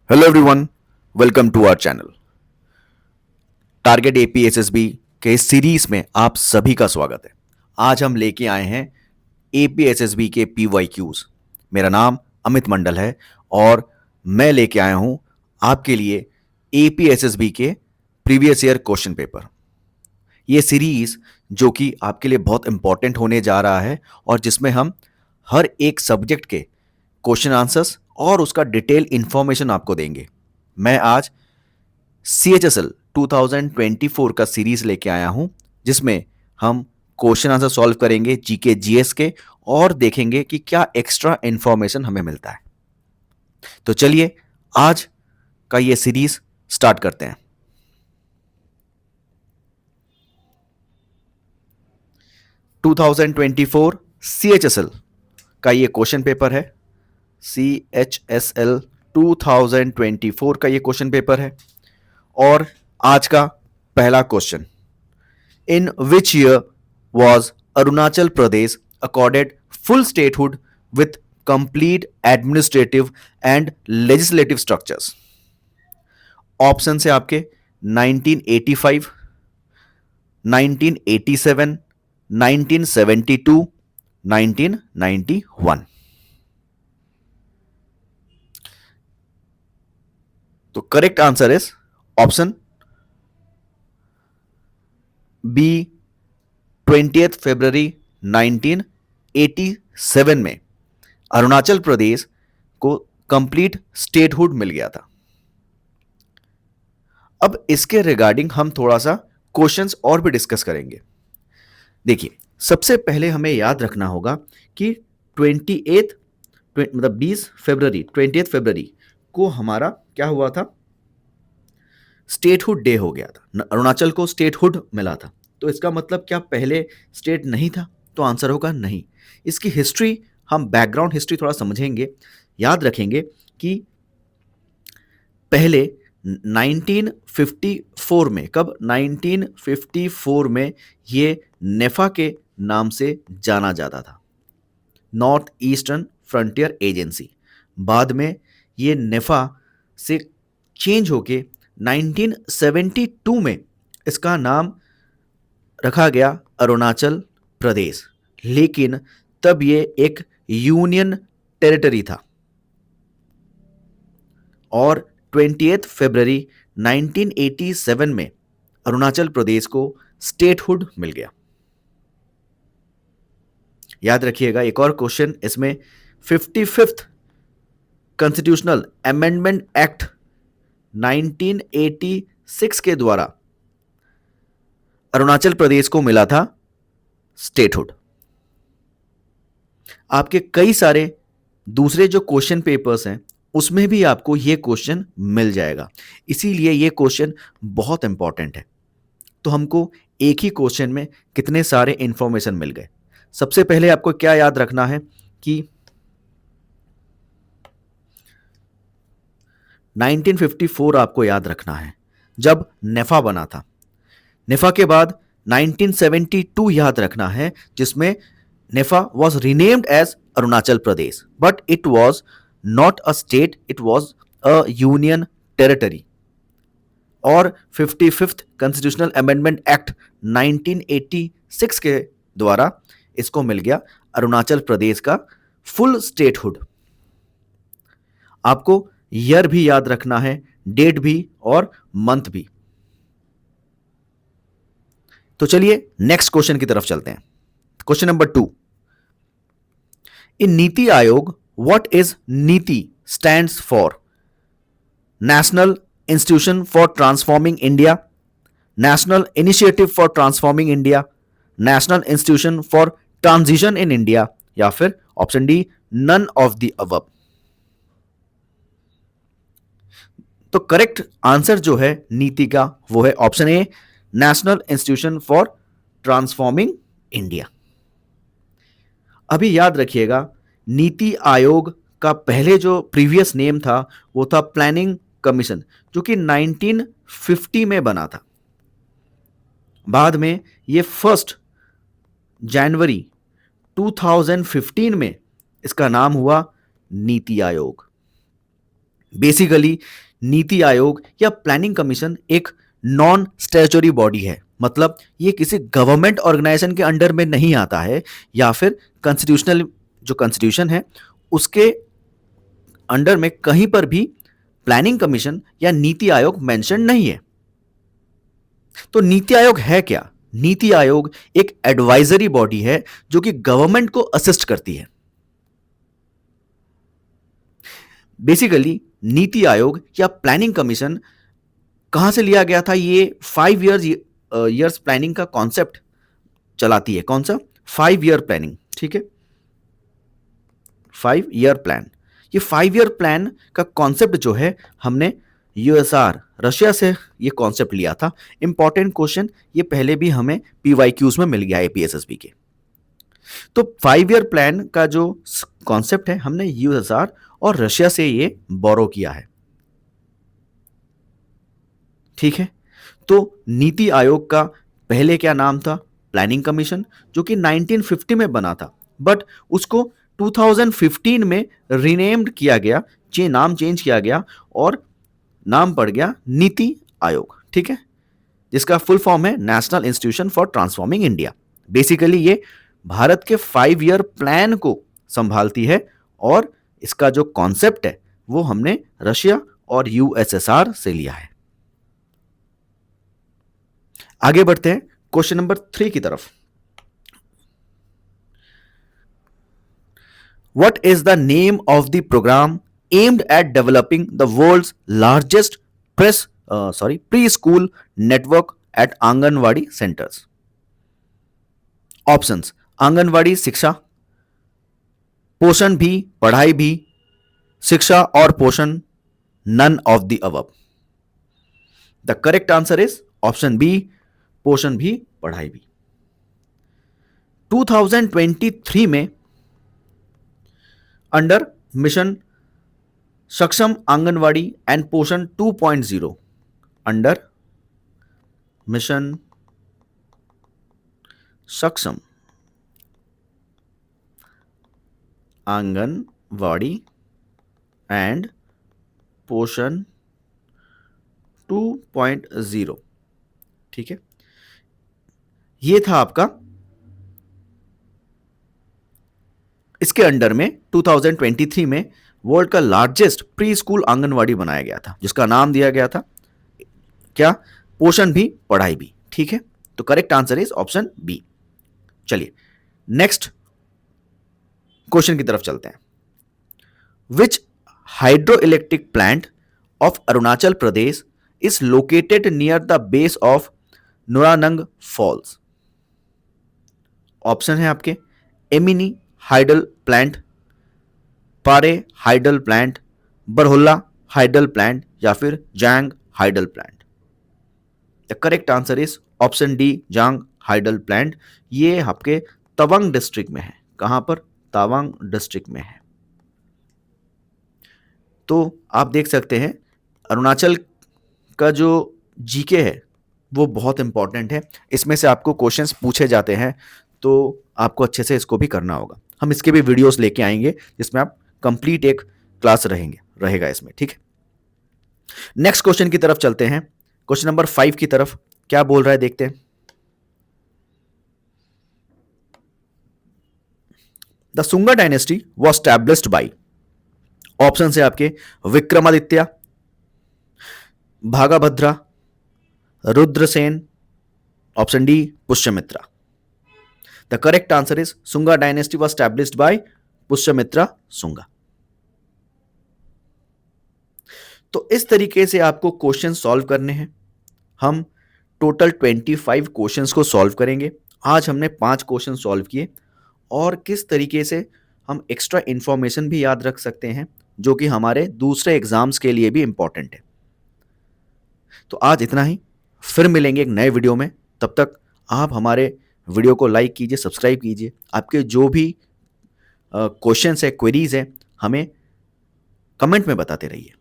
Hello everyone, welcome to our channel. Target APSSB के इस series में आप सभी का स्वागत है। आज हम लेके आए हैं एपीएसएसबी के पीवाईक्यूज। मेरा नाम अमित मंडल है और मैं लेके आया हूं आपके लिए एपीएसएसबी के प्रीवियस ईयर क्वेश्चन पेपर। ये सीरीज जो कि आपके लिए बहुत इंपॉर्टेंट होने जा रहा है और जिसमें हम हर एक सब्जेक्ट के क्वेश्चन आंसर्स और उसका डिटेल इंफॉर्मेशन आपको देंगे। मैं आज CHSL 2024 का सीरीज लेके आया हूं जिसमें हम क्वेश्चन आंसर सॉल्व करेंगे जीके जीएस के और देखेंगे कि क्या एक्स्ट्रा इंफॉर्मेशन हमें मिलता है। तो चलिए आज का ये सीरीज स्टार्ट करते हैं। (2024) CHSL का ये क्वेश्चन पेपर है। CHSL 2024 का ये क्वेश्चन पेपर है और आज का पहला question, in which year was Arunachal Pradesh accorded full statehood with complete administrative and legislative structures? Option है आपके 1985, 1987, 1972, 1991। तो correct answer is option B, 20 फरवरी 1987 में अरुणाचल प्रदेश को कंप्लीट स्टेटहुड मिल गया था। अब इसके रिगार्डिंग हम थोड़ा सा क्वेश्चंस और भी डिस्कस करेंगे। देखिए, सबसे पहले हमें याद रखना होगा कि 20 फरवरी को हमारा क्या हुआ था, स्टेटहुड डे हो गया था। अरुणाचल को स्टेटहुड मिला था। तो इसका मतलब क्या पहले स्टेट नहीं था? तो आंसर होगा नहीं। इसकी हिस्ट्री, हम बैकग्राउंड हिस्ट्री थोड़ा समझेंगे। याद रखेंगे कि पहले 1954 में, कब 1954 में ये नेफा के नाम से जाना जाता था, नॉर्थ ईस्टर्न फ्रंटियर एजेंसी। बाद में ये नेफा से चेंज होके 1972 में इसका नाम रखा गया अरुणाचल प्रदेश। लेकिन तब ये एक यूनियन टेरिटरी था और 28 फरवरी 1987 में अरुणाचल प्रदेश को स्टेटहुड मिल गया। याद रखिएगा, एक और क्वेश्चन इसमें, 55th कॉन्स्टिट्यूशनल अमेंडमेंट एक्ट 1986 के द्वारा अरुणाचल प्रदेश को मिला था स्टेटहुड। आपके कई सारे दूसरे जो क्वेश्चन पेपर्स हैं उसमें भी आपको यह क्वेश्चन मिल जाएगा, इसीलिए यह क्वेश्चन बहुत इंपॉर्टेंट है। तो हमको एक ही क्वेश्चन में कितने सारे इंफॉर्मेशन मिल गए। सबसे पहले आपको क्या याद रखना है कि 1954 आपको याद रखना है जब नेफा बना था। नेफा के बाद 1972 याद रखना है जिसमें NEFA was renamed as Arunachal Pradesh, but it was not a state, it was a union territory. और 55th कॉन्स्टिट्यूशनल अमेंडमेंट एक्ट 1986 के द्वारा इसको मिल गया अरुणाचल प्रदेश का फुल स्टेटहुड। आपको ईयर भी याद रखना है, डेट भी और मंथ भी। तो चलिए नेक्स्ट क्वेश्चन की तरफ चलते हैं। Question number 2, in NITI Aayog what is NITI stands for? National Institution for Transforming India, National Initiative for Transforming India, National Institution for Transition in India, या फिर option D, none of the above. तो correct answer जो है नीति का वो है option A, National Institution for Transforming India. अभी याद रखिएगा, नीति आयोग का पहले जो प्रीवियस नेम था वो था प्लानिंग कमीशन, जो कि 1950 में बना था। बाद में ये 1 जनवरी 2015 में इसका नाम हुआ नीति आयोग। बेसिकली नीति आयोग या प्लानिंग कमीशन एक नॉन स्टैट्यूटरी बॉडी है, मतलब ये किसी गवर्नमेंट ऑर्गेनाइजेशन के अंडर में नहीं आता है या फिर कॉन्स्टिट्यूशनल जो कॉन्स्टिट्यूशन है उसके अंडर में कहीं पर भी प्लानिंग कमीशन या नीति आयोग मेंशन नहीं है। तो नीति आयोग है क्या? नीति आयोग एक एडवाइजरी बॉडी है जो कि गवर्नमेंट को असिस्ट करती है। बेसिकली नीति आयोग या प्लानिंग कमीशन कहां से लिया गया था? ये 5 इयर्स प्लानिंग का कॉन्सेप्ट चलाती है। कौन सा? 5 ईयर प्लानिंग, ठीक है, 5 ईयर प्लान। ये 5 ईयर प्लान का कॉन्सेप्ट जो है हमने यूएसआर रशिया से ये कॉन्सेप्ट लिया था। इंपॉर्टेंट क्वेश्चन ये पहले भी हमें पीवाईक्यूज में मिल गया एपीएसएसबी के। तो 5 ईयर प्लान का जो कॉन्सेप्ट है हमने यूएसआर और रशिया से ये बोरो किया है, ठीक है। तो नीति आयोग का पहले क्या नाम था? प्लानिंग कमीशन, जो कि 1950 में बना था, बट उसको 2015 में रीनेम्ड किया गया, नाम चेंज किया गया और नाम पड़ गया नीति आयोग, ठीक है, जिसका फुल फॉर्म है national Institution for Transforming India. Basically ये भारत के 5 ईयर प्लान को संभालती है और इसका जो कॉन्सेप्ट है वो हमने रशिया और यूएसएसआर से लिया है। आगे बढ़ते हैं क्वेश्चन नंबर 3 की तरफ। What is the name of the program aimed at developing the world's largest preschool network at anganwadi centers? Options: anganwadi शिक्षा, पोषण भी, पढ़ाई भी, शिक्षा और पोषण, none of the above. The correct answer is option B, पोषण भी, पढ़ाई भी। 2023 में अंडर मिशन सक्षम आंगनवाड़ी एंड पोषण 2.0, अंडर मिशन सक्षम आंगनवाड़ी एंड पोषण 2.0, ठीक है, ये था आपका। इसके अंडर में 2023 में वर्ल्ड का लार्जेस्ट प्री स्कूल आंगनवाड़ी बनाया गया था, जिसका नाम दिया गया था क्या? पोषण भी, पढ़ाई भी, ठीक है। तो correct answer is option B. चलिए नेक्स्ट क्वेश्चन की तरफ चलते हैं। Which hydro electric plant of Arunachal Pradesh is located near the base of Nuranang falls? Option है आपके एमिनी hydel plant, Pare hydel plant, Barhulla hydel plant या फिर Jang hydel plant. The correct answer is option D, Jang hydel plant. ये आपके तवांग डिस्ट्रिक्ट में है। कहां पर? तवांग डिस्ट्रिक्ट में है। तो आप देख सकते हैं अरुणाचल का जो जीके है वो बहुत इंपॉर्टेंट है। इसमें से आपको क्वेश्चंस पूछे जाते हैं, तो आपको अच्छे से इसको भी करना होगा। हम इसके भी वीडियोस लेके आएंगे जिसमें आप कंप्लीट एक क्लास रहेगा इसमें, ठीक है। नेक्स्ट क्वेश्चन की तरफ चलते हैं। क्वेश्चन नंबर 5 की तरफ क्या बोल रहा है देखते हैं। The Sunga dynasty was established by, option है आपके Vikramaditya, Bhagabhadra, Rudrasena, option D Pushyamitra. The correct answer is Sunga dynasty was established by Pushyamitra Sunga. तो इस तरीके से आपको क्वेश्चन सॉल्व करने हैं। हम टोटल 25 क्वेश्चंस को सॉल्व करेंगे। आज हमने 5 क्वेश्चन सॉल्व किए, और किस तरीके से हम एक्स्ट्रा इंफॉर्मेशन भी याद रख सकते हैं जो कि हमारे दूसरे एग्जाम्स के लिए भी इंपॉर्टेंट है। तो आज इतना ही, फिर मिलेंगे एक नए वीडियो में। तब तक आप हमारे वीडियो को लाइक कीजिए, सब्सक्राइब कीजिए। आपके जो भी क्वेश्चंस है, क्वेरीज है, हमें कमेंट में बताते रहिए।